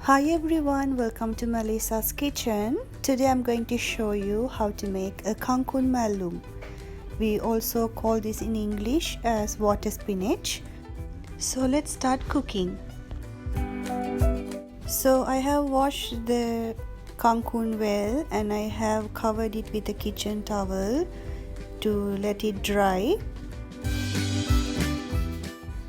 Hi everyone, welcome to Melissa's kitchen. Today I'm going to show you how to make a Kangkung Mallum. We also call this in English as water spinach. So let's start cooking. So I have washed the Kangkung well and I have covered it with a kitchen towel to let it dry.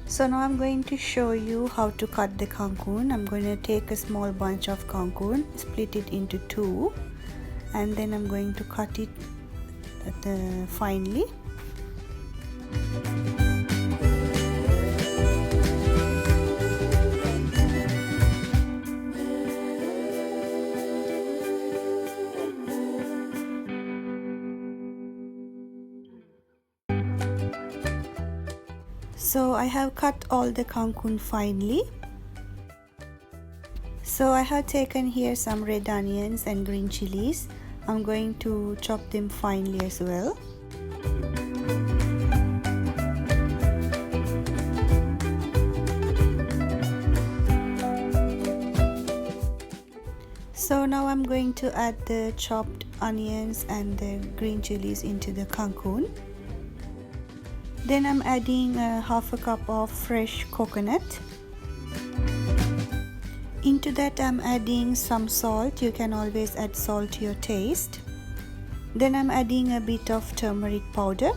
So now I'm going to show you how to cut the kangkung. I'm going to take a small bunch of kangkung, split it into two, and then I'm going to cut it finely. So I have cut all the kangkung finely. So I have taken here some red onions and green chilies. I'm going to chop them finely as well. So now I'm going to add the chopped onions and the green chilies into the kangkung. Then I'm adding half a cup of fresh coconut. Into that I'm adding some salt. You can always add salt to your taste. Then I'm adding a bit of turmeric powder.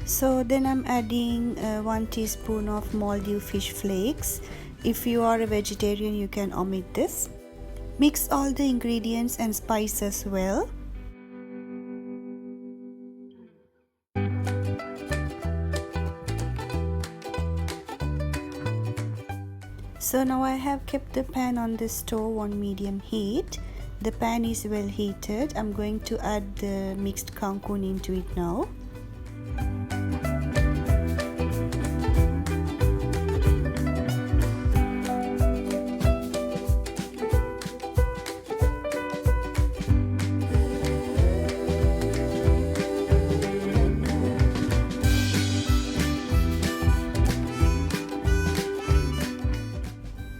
So then I'm adding 1 teaspoon of Mallum fish flakes. If you are a vegetarian, you can omit this. Mix all the ingredients and spices well. So now I have kept the pan on the stove on medium heat. The pan is well heated. I'm going to add the mixed kangkung into it now.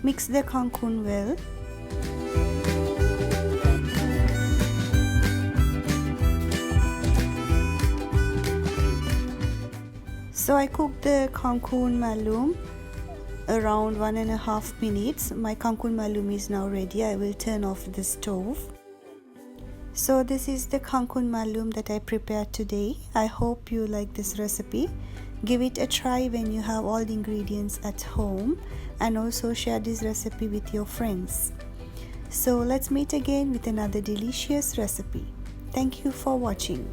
Mix the kangkung well. So I cooked the Kangkung Mallum around 1.5 minutes. My Kangkung Mallum is now ready. I will turn off the stove. So this is the Kangkung Mallum that I prepared today. I hope you like this recipe. Give it a try when you have all the ingredients at home, and also share this recipe with your friends. So let's meet again with another delicious recipe. Thank you for watching.